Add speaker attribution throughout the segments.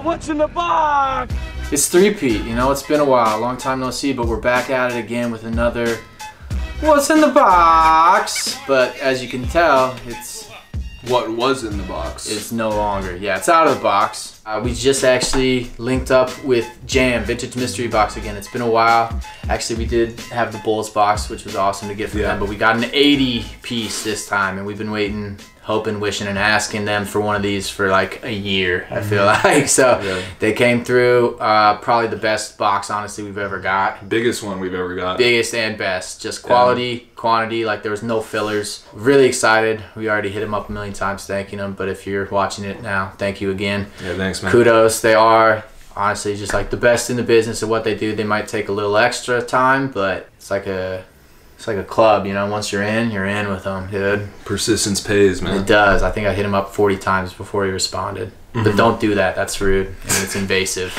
Speaker 1: What's in the box?
Speaker 2: It's 3Pete, you know, it's been a while, long time no see, but we're back at it again with another What's in the Box? But as you can tell, it's
Speaker 3: what was in the box.
Speaker 2: It's no longer. Yeah, it's out of the box. We just actually linked up with Jam, Vintage Mystery Box again. It's been a while. Actually, we did have the Bulls box, which was awesome to get from them, but we got an 80 piece this time, and we've been waiting, hoping, wishing, and asking them for one of these for like a year, I feel like. So they came through, probably the best box, honestly, we've ever got.
Speaker 3: Biggest one we've ever got.
Speaker 2: Biggest and best. Just quality, quantity, like there was no fillers. Really excited. We already hit them up a million times thanking them, but if you're watching it now, thank you again.
Speaker 3: Yeah, thanks, man.
Speaker 2: Kudos. They are honestly just like the best in the business of what they do. They might take a little extra time, but it's like a club, you know. Once you're in with them, dude.
Speaker 3: Persistence pays, man.
Speaker 2: It does. I think I hit him up 40 times before he responded. But don't do that. That's rude and it's invasive.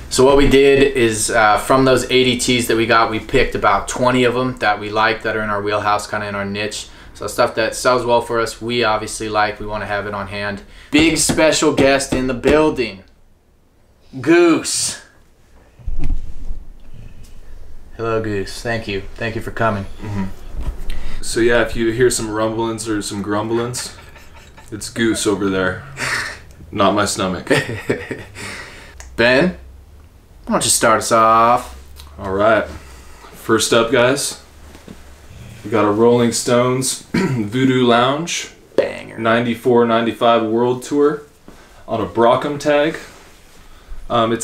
Speaker 2: So what we did is from those 80 tees that we got, we picked about 20 of them that we like, that are in our wheelhouse, kind of in our niche. So stuff that sells well for us, we obviously like, we want to have it on hand. Big special guest in the building, Goose. Hello, Goose. Thank you. Thank you for coming.
Speaker 3: So yeah, if you hear some rumblings or some grumblings, it's Goose over there, not my stomach.
Speaker 2: Ben, why don't you start us off?
Speaker 3: All right. First up, guys, we got a Rolling Stones Voodoo Lounge
Speaker 2: Banger.
Speaker 3: 94-95 World Tour on a Brockham tag. I'd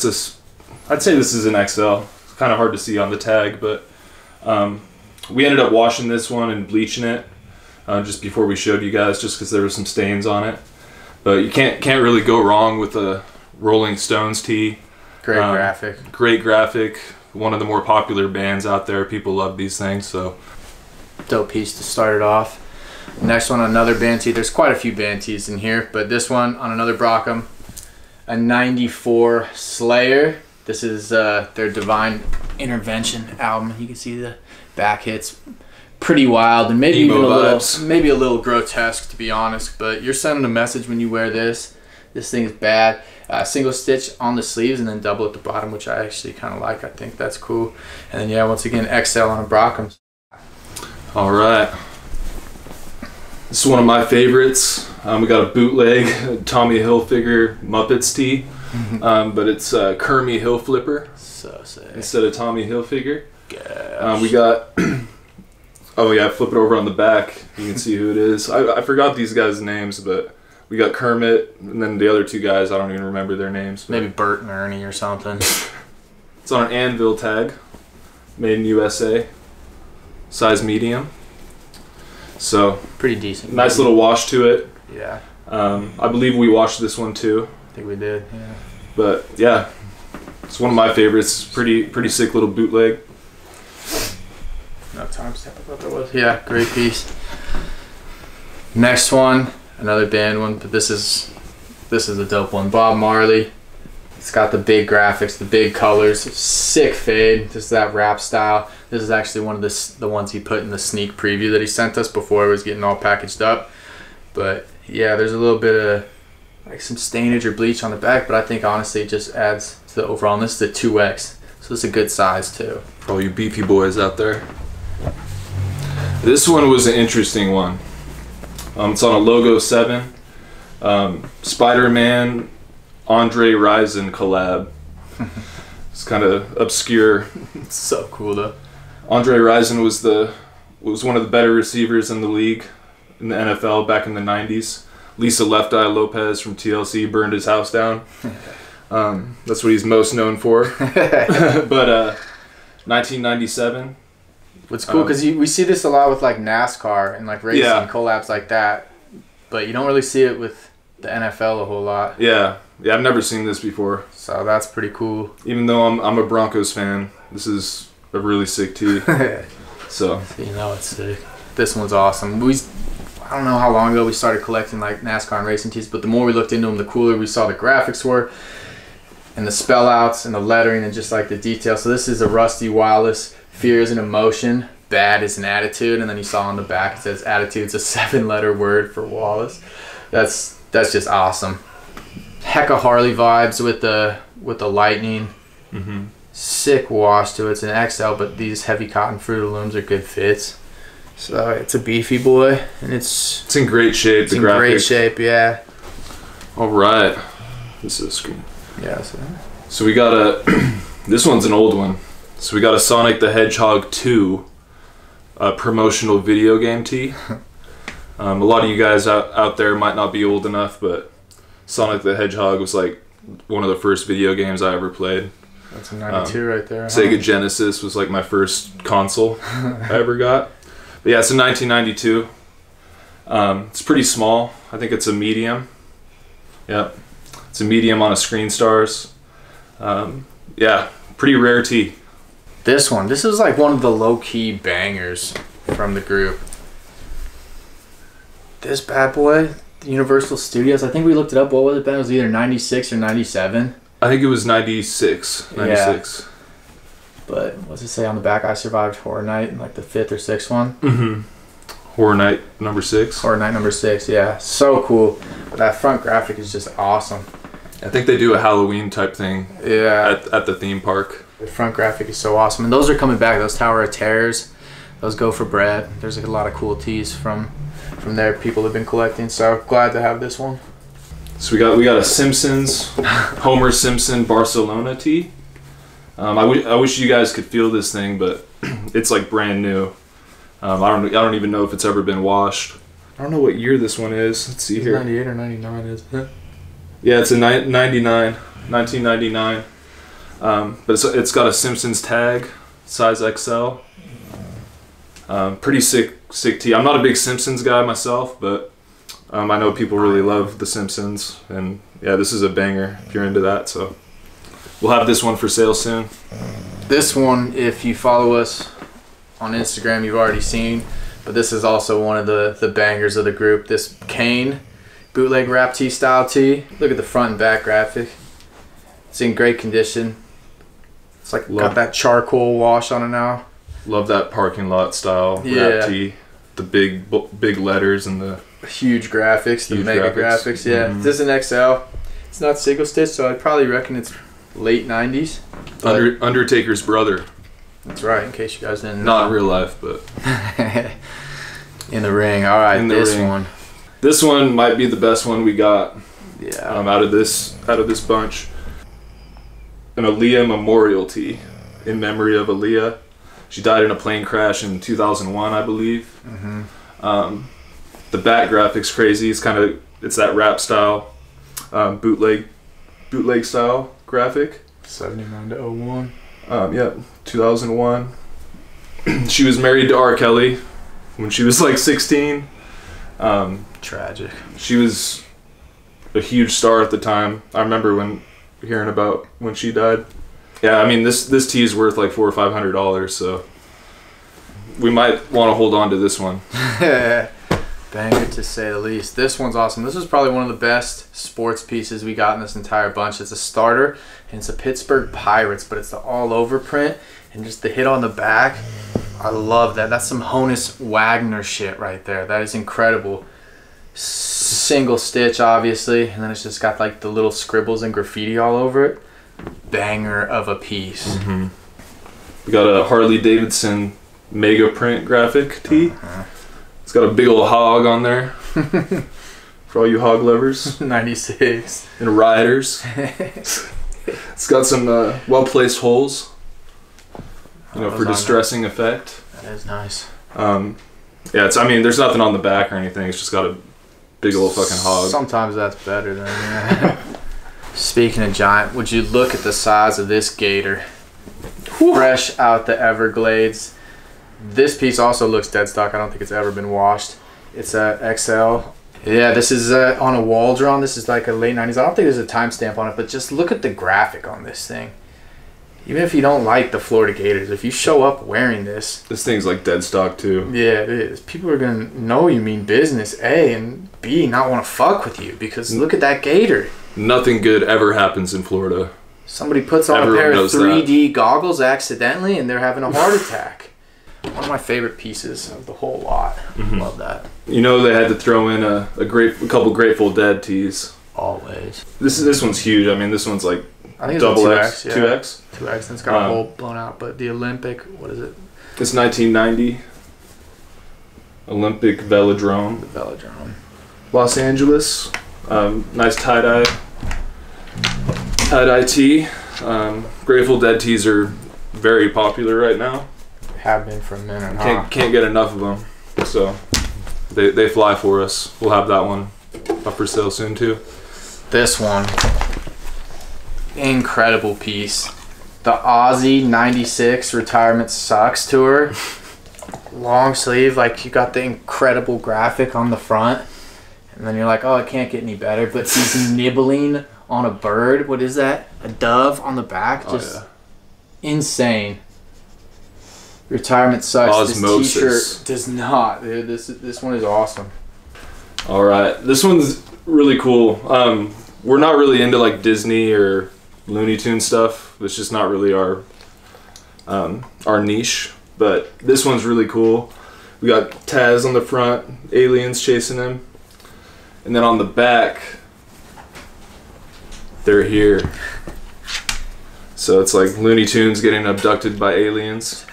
Speaker 3: say this is an XL. It's kind of hard to see on the tag, but we ended up washing this one and bleaching it just before we showed you guys, just because there were some stains on it. But you can't really go wrong with a Rolling Stones tee.
Speaker 2: Great graphic.
Speaker 3: Great graphic. One of the more popular bands out there. People love these things, so.
Speaker 2: Dope piece to start it off. Next one, another band tee. There's quite a few band tees in here, but this one on another Brockham, a 94 Slayer. This is their Divine Intervention album. You can see the back hits pretty wild and maybe even a little grotesque, to be honest. But you're sending a message when you wear this. This thing is bad. Single stitch on the sleeves and then double at the bottom, which I actually kind of like. I think that's cool. And then yeah, once again, XL on a Brockham.
Speaker 3: All right. This is one of my favorites. We got a bootleg Tommy Hilfiger Muppets tee, but it's Kermie Hill Flipper
Speaker 2: so sick.
Speaker 3: Instead of Tommy Hilfiger. We got, oh yeah, flip it over on the back. You can see who it is. I forgot these guys' names, but we got Kermit, and then the other two guys, I don't even remember their names.
Speaker 2: Maybe Bert and Ernie or something.
Speaker 3: It's on an Anvil tag, made in USA, size medium. So
Speaker 2: pretty decent.
Speaker 3: Nice little wash to it.
Speaker 2: Yeah.
Speaker 3: I believe we washed this one too.
Speaker 2: I think we did. Yeah.
Speaker 3: But yeah, it's one of my favorites. Pretty sick little bootleg.
Speaker 2: No time stamp. I thought there was. Yeah, great piece. Next one, another band one, but this is a dope one. Bob Marley. It's got the big graphics, the big colors, sick fade. This is that rap style. This is actually one of the ones he put in the sneak preview that he sent us before it was getting all packaged up. But yeah, there's a little bit of like some stainage or bleach on the back, but I think honestly it just adds to the overall. And this is the 2X, so it's a good size too.
Speaker 3: For all you beefy boys out there. This one was an interesting one. It's on a Logo 7. Spider-Man Andre Rison collab. It's kind of obscure.
Speaker 2: It's so cool though.
Speaker 3: Andre Rison was one of the better receivers in the league in the NFL back in the 90s. Lisa Left Eye Lopez from TLC burned his house down. That's what he's most known for. But 1997.
Speaker 2: What's cool, because we see this a lot with like NASCAR and like racing collabs like that, but you don't really see it with the NFL a whole lot.
Speaker 3: Yeah, I've never seen this before.
Speaker 2: So that's pretty cool.
Speaker 3: Even though I'm a Broncos fan, this is a really sick tee. So
Speaker 2: you know it's sick. This one's awesome. I don't know how long ago we started collecting like NASCAR and racing tees, but the more we looked into them, the cooler we saw the graphics were, and the spell outs and the lettering and just like the detail. So this is a Rusty Wallace. Fear is an emotion, bad is an attitude, and then you saw on the back it says attitude's a 7-letter word for Wallace. That's just awesome. Hecka Harley vibes with the lightning. Sick wash to it. It's an XL, but these heavy cotton Fruit of the Looms are good fits. So it's a beefy boy, and it's
Speaker 3: in great shape.
Speaker 2: It's in great shape, yeah.
Speaker 3: All right, this is a screen.
Speaker 2: Yeah.
Speaker 3: So we got a. This one's an old one. So we got a Sonic the Hedgehog 2 promotional video game tee. A lot of you guys out there might not be old enough, but Sonic the Hedgehog was like one of the first video games I ever played.
Speaker 2: That's a 92 right there.
Speaker 3: Sega Genesis was like my first console I ever got. But yeah, it's a 1992. It's pretty small. I think it's a medium. Yep. It's a medium on a Screen Stars. Yeah, pretty rare tee.
Speaker 2: This is like one of the low-key bangers from the group. This bad boy, Universal Studios, I think we looked it up. What was it, Ben? It was either 96 or 97.
Speaker 3: I think it was 96.
Speaker 2: Yeah. But what's it say on the back? I survived Horror Night in like the 5th or 6th one.
Speaker 3: Horror Night number 6.
Speaker 2: Horror Night number 6, yeah. So cool. But that front graphic is just awesome.
Speaker 3: I think they do a Halloween type thing.
Speaker 2: Yeah.
Speaker 3: At the theme park.
Speaker 2: The front graphic is so awesome. And those are coming back. Those Tower of Terrors. Those go for bread. There's like a lot of cool tees from there people have been collecting. So glad to have this one.
Speaker 3: So we got a Simpsons, Homer Simpson Barcelona tee. I wish you guys could feel this thing, but it's like brand new. I don't even know if it's ever been washed. I don't know what year this one is. Let's see here.
Speaker 2: 98 or 99, isn't it?
Speaker 3: Yeah, it's a 1999. But it's got a Simpsons tag, size XL. Pretty sick tee. I'm not a big Simpsons guy myself, but I know people really love The Simpsons, and yeah, this is a banger if you're into that. So we'll have this one for sale soon.
Speaker 2: This one, if you follow us on Instagram, you've already seen, but this is also one of the bangers of the group. This Kane bootleg wrap tee style tee. Look at the front and back graphic. It's in great condition. It's like got that charcoal wash on it now.
Speaker 3: Love that parking lot style wrap tee. The big letters and the
Speaker 2: huge graphics, the mega graphics. Yeah, This is an XL. It's not single stitch, so I probably reckon it's late 90s.
Speaker 3: Undertaker's brother.
Speaker 2: That's right, in case you guys didn't know.
Speaker 3: Not in real life, but
Speaker 2: in the ring. All right, this one.
Speaker 3: This one might be the best one we got.
Speaker 2: Yeah.
Speaker 3: Out of this bunch. An Aaliyah memorial tee in memory of Aaliyah. She died in a plane crash in 2001, I believe. The back graphic's crazy. It's that rap style, bootleg style graphic.
Speaker 2: 79 to 01.
Speaker 3: Yeah, 2001. She was married to R. Kelly when she was like 16.
Speaker 2: Tragic.
Speaker 3: She was a huge star at the time. I remember hearing about when she died. Yeah, I mean this tee is worth like $400 or $500, so we might want to hold on to this one.
Speaker 2: Banger to say the least. This one's awesome. This is probably one of the best sports pieces we got in this entire bunch. It's a starter, and it's a Pittsburgh Pirates, but it's the all-over print, and just the hit on the back. I love that. That's some Honus Wagner shit right there. That is incredible. Single stitch, obviously, and then it's just got like the little scribbles and graffiti all over it. Banger of a piece.
Speaker 3: We got a Harley Davidson mega print graphic tee. It's got a big old hog on there for all you hog lovers.
Speaker 2: 96.
Speaker 3: And riders. It's got some well-placed holes, for distressing effect.
Speaker 2: That is nice.
Speaker 3: Yeah, there's nothing on the back or anything. It's just got a big old fucking hog.
Speaker 2: Sometimes that's better than Speaking of giant, would you look at the size of this gator? Fresh out the Everglades. This piece also looks dead stock. I don't think it's ever been washed. It's a XL. Yeah, this is on a Waldron. This is like a late 90s. I don't think there's a timestamp on it, but just look at the graphic on this thing. Even if you don't like the Florida Gators, if you show up wearing this
Speaker 3: thing's like dead stock too.
Speaker 2: Yeah, it is. People are gonna know you mean business, A, and B, not want to fuck with you because look at that gator.
Speaker 3: Nothing good ever happens in Florida.
Speaker 2: Somebody puts on a pair of 3D goggles accidentally and they're having a heart attack. One of my favorite pieces of the whole lot. Love that.
Speaker 3: They had to throw in a couple Grateful Dead tees.
Speaker 2: always.
Speaker 3: This one's huge. I mean, this one's like
Speaker 2: I think it's
Speaker 3: double
Speaker 2: 2X,
Speaker 3: X,
Speaker 2: yeah.
Speaker 3: 2X.
Speaker 2: 2X, and it's got a hole blown out. But the Olympic, what is it?
Speaker 3: It's 1990. Olympic Velodrome.
Speaker 2: The Velodrome.
Speaker 3: Los Angeles. Nice tie-dye tee. Grateful Dead tees are very popular right now.
Speaker 2: Have been for a minute, huh?
Speaker 3: Can't get enough of them. So they fly for us. We'll have that one up for sale soon too.
Speaker 2: This one, incredible piece. The Aussie 96 Retirement Sucks Tour. Long sleeve, like you got the incredible graphic on the front. And then you're like, oh, it can't get any better. But he's nibbling on a bird. What is that? A dove on the back. Just insane. Retirement Sucks.
Speaker 3: Osmosis.
Speaker 2: This t-shirt does not. Dude, this one is awesome.
Speaker 3: All right, this one's really cool. We're not really into like Disney or Looney Tunes stuff. It's just not really our niche. But this one's really cool. We got Taz on the front, aliens chasing him. And then on the back, they're here. So it's like Looney Tunes getting abducted by aliens.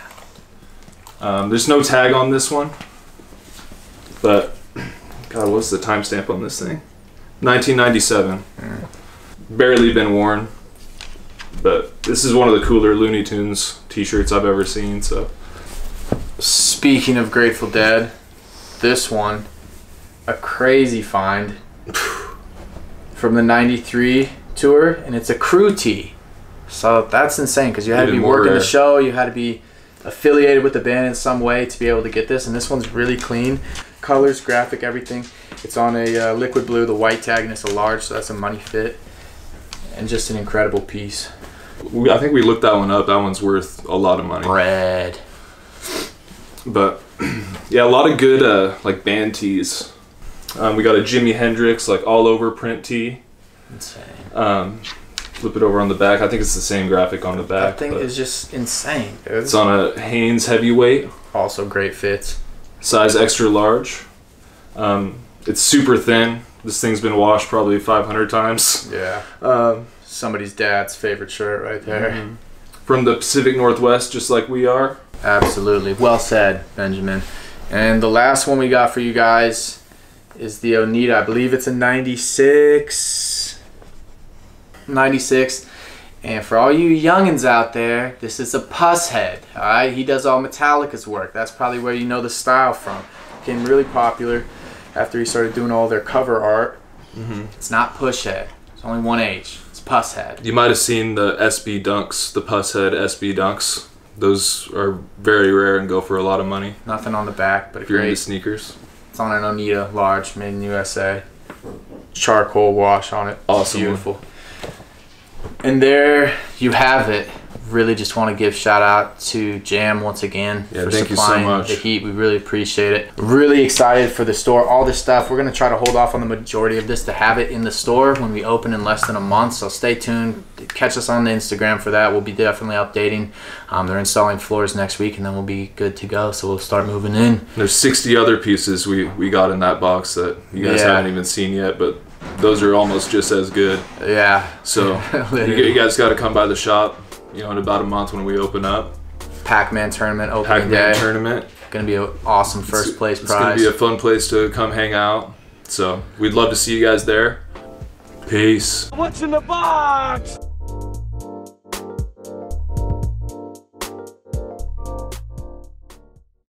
Speaker 3: There's no tag on this one. But, God, what's the timestamp on this thing? 1997. Barely been worn. But this is one of the cooler Looney Tunes t-shirts I've ever seen, so.
Speaker 2: Speaking of Grateful Dead, this one, a crazy find from the 93 tour, and it's a crew tee. So that's insane because you had to be working the show, you had to be affiliated with the band in some way to be able to get this, and this one's really clean. Colors, graphic, everything. It's on a liquid blue, the white tag, and it's a large, so that's a money fit. And just an incredible piece.
Speaker 3: I think we looked that one up. That one's worth a lot of money.
Speaker 2: Red.
Speaker 3: But yeah, a lot of good like band tees. We got a Jimi Hendrix like all over print tee.
Speaker 2: Insane.
Speaker 3: Flip it over on the back. I think it's the same graphic on the back.
Speaker 2: That thing is just insane, dude.
Speaker 3: It's on a Hanes heavyweight.
Speaker 2: Also great fits.
Speaker 3: Size extra large. It's super thin. This thing's been washed probably 500 times.
Speaker 2: Yeah. Somebody's dad's favorite shirt right there.
Speaker 3: Mm-hmm. From the Pacific Northwest, just like we are. Absolutely.
Speaker 2: Well said, Benjamin. And the last one we got for you guys is the Onita. I believe it's a 96. 96. And for all you youngins out there, this is a Pushead. Alright, he does all Metallica's work. That's probably where you know the style from. Became really popular after he started doing all their cover art.
Speaker 3: Mm-hmm.
Speaker 2: It's not Pushhead. It's only one H. It's Pushead.
Speaker 3: You might have seen the SB Dunks, the Pushead SB Dunks. Those are very rare and go for a lot of money.
Speaker 2: Nothing on the back, but
Speaker 3: if you're into sneakers.
Speaker 2: It's on an Onita large, made in USA. Charcoal wash on it.
Speaker 3: Awesome.
Speaker 2: Beautiful. And there you have it. Really just want to give shout out to Jam once again for supplying the heat. We really appreciate it. Really excited for the store. All this stuff, we're going to try to hold off on the majority of this to have it in the store when we open in less than a month. So stay tuned. Catch us on the Instagram for that. We'll be definitely updating. They're installing floors next week and then we'll be good to go. So we'll start moving in.
Speaker 3: There's 60 other pieces we got in that box that you guys haven't even seen yet, but those are almost just as good.
Speaker 2: Yeah.
Speaker 3: So you guys got to come by the shop. You know, in about a month when we open up.
Speaker 2: Pac-Man tournament opening day.
Speaker 3: Pac-Man tournament.
Speaker 2: Gonna be an awesome first place prize.
Speaker 3: It's gonna be a fun place to come hang out. So we'd love to see you guys there. Peace.
Speaker 1: What's in the box?